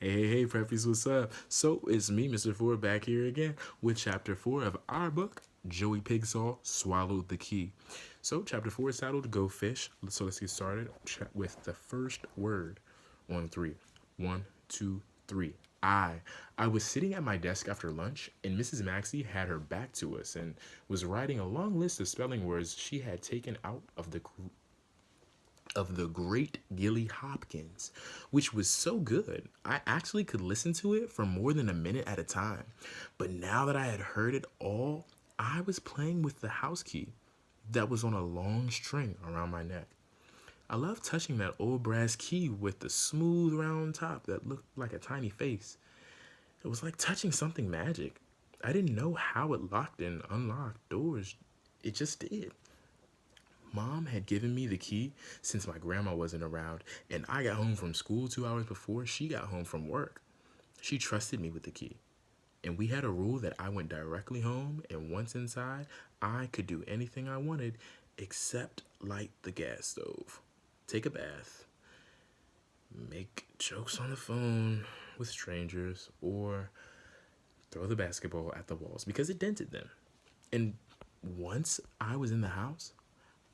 Hey, preppies, what's up? So it's me, Mr. Ford, back here again with chapter 4 of our book, Joey Pigsaw Swallowed the Key. So chapter 4 is titled Go Fish. So let's get started with the first word on three. One, two, three. I. I was sitting at my desk after lunch, and Mrs. Maxey had her back to us and was writing a long list of spelling words she had taken out of the great Gilly Hopkins, which was so good I actually could listen to it for more than a minute at a time. But now that I had heard it all, I was playing with the house key that was on a long string around my neck. I loved touching that old brass key with the smooth round top that looked like a tiny face. It was like touching something magic. I didn't know how it locked and unlocked doors. It just did. Mom had given me the key since my grandma wasn't around, and I got home from school 2 hours before she got home from work. She trusted me with the key, and we had a rule that I went directly home, and once inside, I could do anything I wanted except light the gas stove, take a bath, make jokes on the phone with strangers, or throw the basketball at the walls because it dented them. And once I was in the house,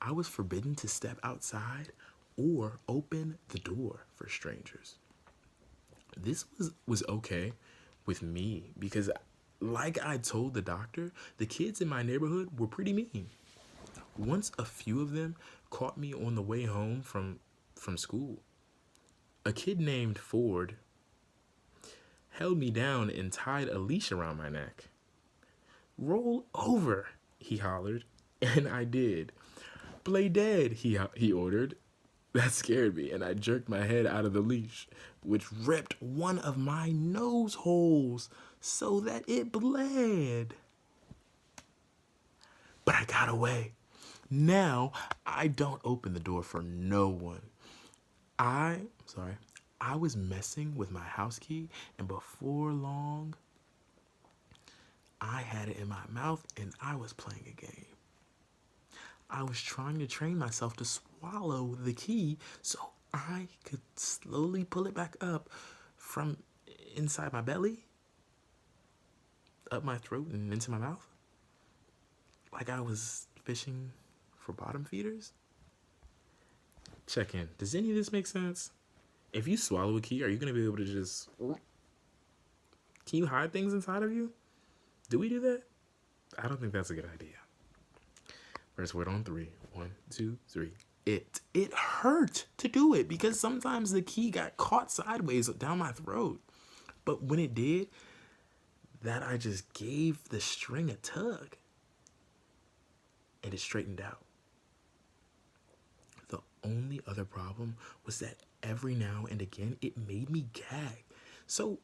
I was forbidden to step outside or open the door for strangers. This was okay with me because like I told the doctor, the kids in my neighborhood were pretty mean. Once a few of them caught me on the way home from school. A kid named Ford held me down and tied a leash around my neck. "Roll over," he hollered, and I did. "Play dead," he ordered. That scared me, and I jerked my head out of the leash, which ripped one of my nose holes so that it bled. But I got away. Now I don't open the door for no one. Sorry, I was messing with my house key, and before long, I had it in my mouth and I was playing a game. I was trying to train myself to swallow the key so I could slowly pull it back up from inside my belly, up my throat, and into my mouth. Like I was fishing for bottom feeders. Check in. Does any of this make sense? If you swallow a key, are you going to be able to just. Can you hide things inside of you? Do we do that? I don't think that's a good idea. First word on three. One, two, three. It hurt to do it because sometimes the key got caught sideways down my throat. But when it did, that I just gave the string a tug and it straightened out. The only other problem was that every now and again it made me gag. So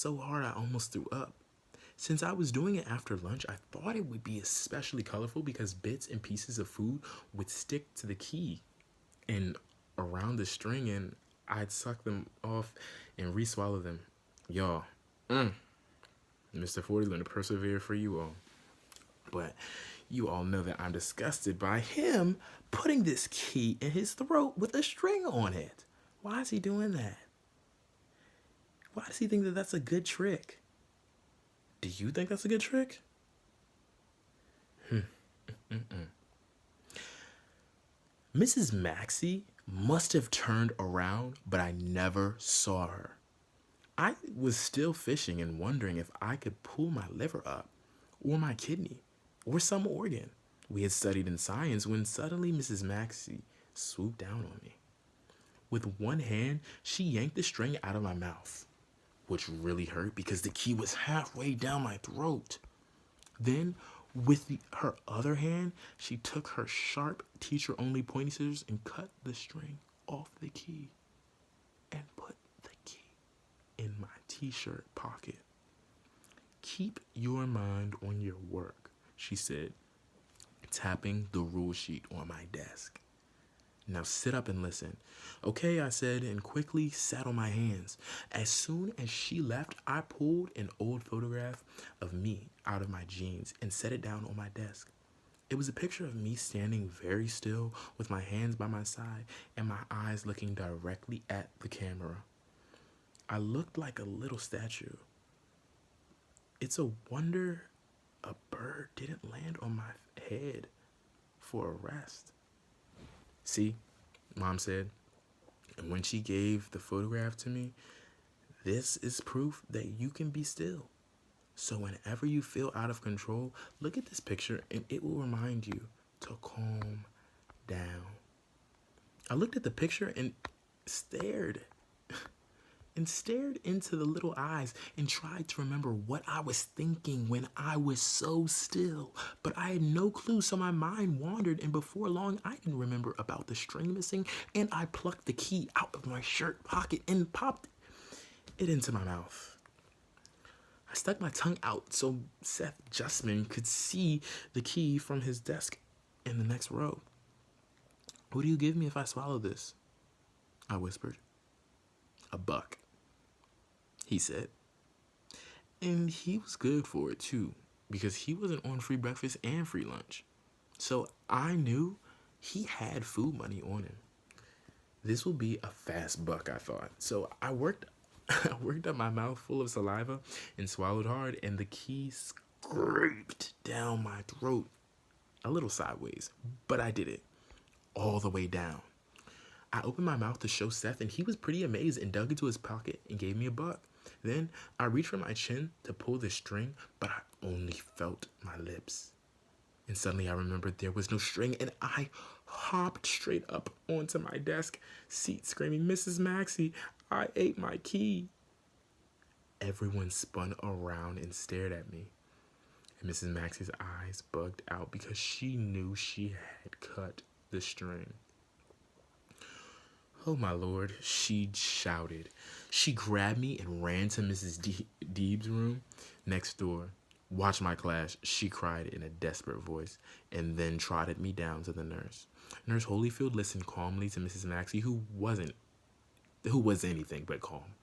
hard I almost threw up. Since I was doing it after lunch, I thought it would be especially colorful because bits and pieces of food would stick to the key and around the string, and I'd suck them off and re-swallow them. Y'all, Mr. 40 learned to persevere for you all. But you all know that I'm disgusted by him putting this key in his throat with a string on it. Why is he doing that? Why does he think that that's a good trick? Do you think that's a good trick? Mrs. Maxey must have turned around, but I never saw her. I was still fishing and wondering if I could pull my liver up, or my kidney, or some organ we had studied in science when suddenly Mrs. Maxey swooped down on me. With one hand, she yanked the string out of my mouth, which really hurt because the key was halfway down my throat. Then, with her other hand, she took her sharp teacher-only pointy scissors and cut the string off the key and put the key in my t-shirt pocket. "Keep your mind on your work," she said, tapping the rule sheet on my desk. "Now sit up and listen." "Okay," I said, and quickly sat on my hands. As soon as she left, I pulled an old photograph of me out of my jeans and set it down on my desk. It was a picture of me standing very still with my hands by my side and my eyes looking directly at the camera. I looked like a little statue. It's a wonder a bird didn't land on my head for a rest. See, Mom said, and when she gave the photograph to me, this is proof that you can be still. So whenever you feel out of control, look at this picture and it will remind you to calm down. I looked at the picture stared and stared into the little eyes and tried to remember what I was thinking when I was so still. But I had no clue, so my mind wandered, and before long, I didn't remember about the string missing, and I plucked the key out of my shirt pocket and popped it into my mouth. I stuck my tongue out so Seth Justman could see the key from his desk in the next row. "What do you give me if I swallow this?" I whispered. "$1," he said. And he was good for it too, because he wasn't on free breakfast and free lunch. So I knew he had food money on him. This will be a fast buck, I thought. So I worked up my mouth full of saliva and swallowed hard, and the key scraped down my throat, a little sideways, but I did it all the way down. I opened my mouth to show Seth, and he was pretty amazed and dug into his pocket and gave me $1. Then I reached for my chin to pull the string, but I only felt my lips. And suddenly I remembered there was no string, and I hopped straight up onto my desk seat, screaming, "Mrs. Maxey, I ate my key." Everyone spun around and stared at me. And Mrs. Maxey's eyes bugged out because she knew she had cut the string. "Oh, my Lord," she shouted. She grabbed me and ran to Mrs. Deeb's room next door. "Watch my class," she cried in a desperate voice, and then trotted me down to the nurse. Nurse Holyfield listened calmly to Mrs. Maxey, who was anything but calm.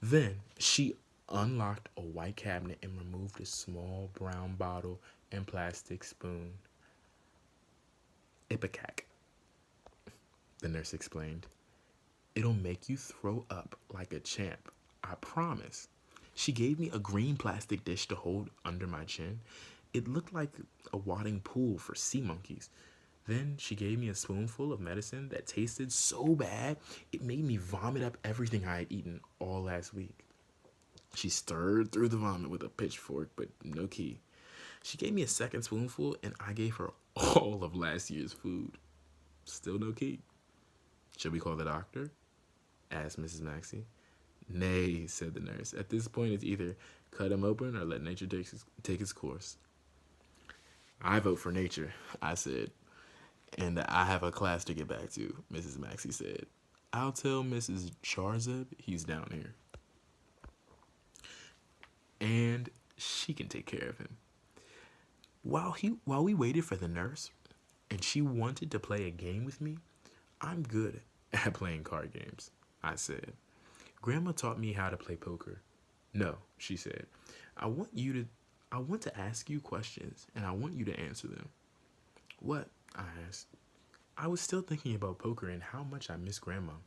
Then she unlocked a white cabinet and removed a small brown bottle and plastic spoon. "Ipecac," the nurse explained. "It'll make you throw up like a champ, I promise." She gave me a green plastic dish to hold under my chin. It looked like a wadding pool for sea monkeys. Then she gave me a spoonful of medicine that tasted so bad it made me vomit up everything I had eaten all last week. She stirred through the vomit with a pitchfork, but no key. She gave me a second spoonful, and I gave her all of last year's food. Still no key. "Should we call the doctor?" asked Mrs. Maxey. "Nay," said the nurse. "At this point, it's either cut him open or let nature take its course." "I vote for nature," I said. "And I have a class to get back to," Mrs. Maxey said. "I'll tell Mrs. Charzeb he's down here, and she can take care of him." While we waited for the nurse, and she wanted to play a game with me, "I'm good at playing card games," I said. "Grandma taught me how to play poker." "No," she said. I want to ask you questions, and I want you to answer them." "What?" I asked. I was still thinking about poker and how much I miss Grandma.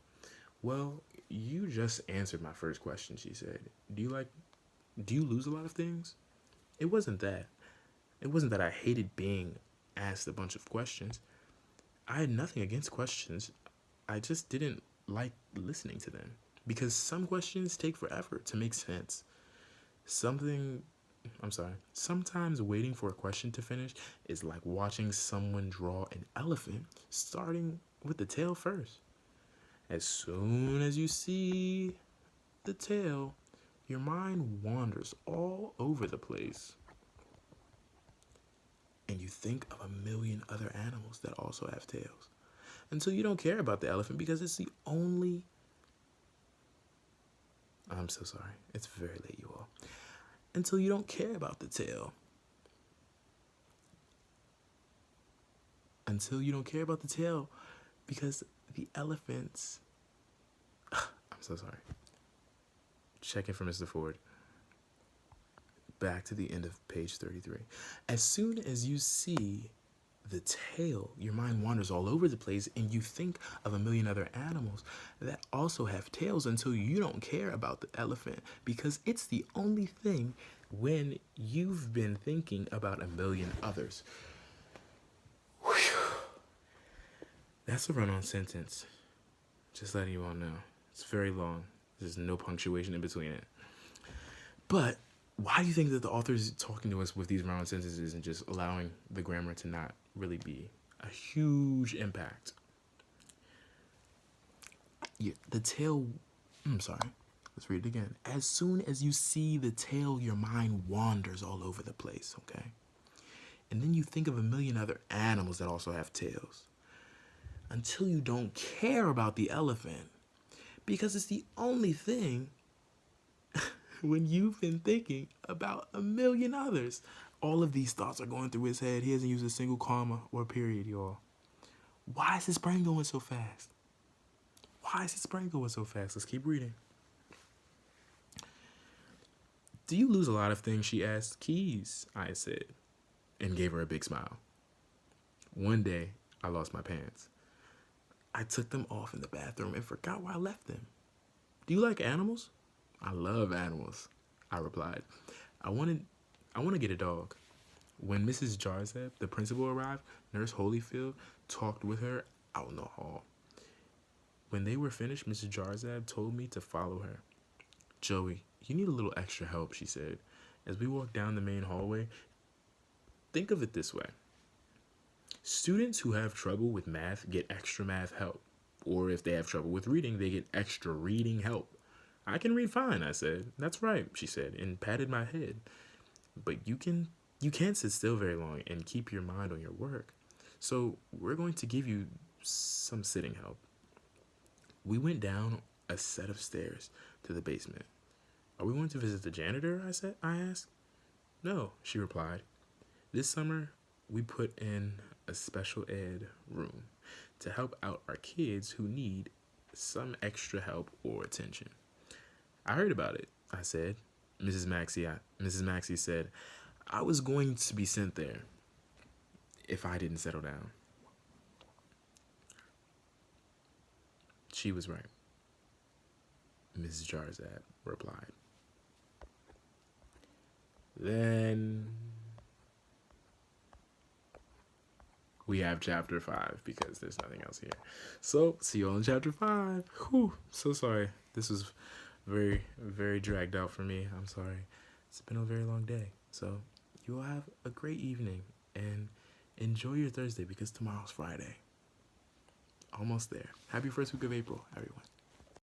"Well, you just answered my first question," she said. Do you lose a lot of things?" It wasn't that. It wasn't that I hated being asked a bunch of questions. I had nothing against questions. I just didn't like listening to them, because some questions take forever to make sense. Sometimes waiting for a question to finish is like watching someone draw an elephant starting with the tail first. As soon as you see the tail, your mind wanders all over the place. And you think of a million other animals that also have tails. Until you don't care about the elephant because it's the only... I'm so sorry. It's very late, you all. Until you don't care about the tail. Until you don't care about the tail because the elephants... I'm so sorry. Checking for Mr. Ford. Back to the end of page 33. As soon as you see the tail, your mind wanders all over the place and you think of a million other animals that also have tails until you don't care about the elephant because it's the only thing when you've been thinking about a million others. That's a run-on sentence. Just letting you all know. It's very long. There's no punctuation in between it. But why do you think that the author is talking to us with these run-on sentences and just allowing the grammar to not really be a huge impact? Yeah, the tail, I'm sorry. Let's read it again. As soon as you see the tail, your mind wanders all over the place, okay? And then you think of a million other animals that also have tails. Until you don't care about the elephant. Because it's the only thing when you've been thinking about a million others. All of these thoughts are going through his head. He hasn't used a single comma or period, y'all. Why is his brain going so fast? Why is his brain going so fast? Let's keep reading. Do you lose a lot of things? She asked. Keys, I said, and gave her a big smile. One day, I lost my pants. I took them off in the bathroom and forgot where I left them. Do you like animals? I love animals, I replied. I want to get a dog. When Mrs. Jarzeb, the principal, arrived, Nurse Holyfield talked with her out in the hall. When they were finished, Mrs. Jarzeb told me to follow her. Joey, you need a little extra help, she said. As we walked down the main hallway, think of it this way. Students who have trouble with math get extra math help. Or if they have trouble with reading, they get extra reading help. I can read fine, I said. That's right, she said, and patted my head. But you can't sit still very long and keep your mind on your work. So we're going to give you some sitting help. We went down a set of stairs to the basement. Are we going to visit the janitor? I asked. No, she replied. This summer, we put in a special ed room to help out our kids who need some extra help or attention. I heard about it, I said. Mrs. Maxey said, I was going to be sent there if I didn't settle down. She was right, Mrs. Jarzab replied. Then we have chapter 5 because there's nothing else here. So, see you all in chapter 5. Whew, so sorry. This was very, very dragged out for me. I'm sorry. It's been a very long day. So, you all have a great evening and enjoy your Thursday because tomorrow's Friday. Almost there. Happy first week of April, everyone.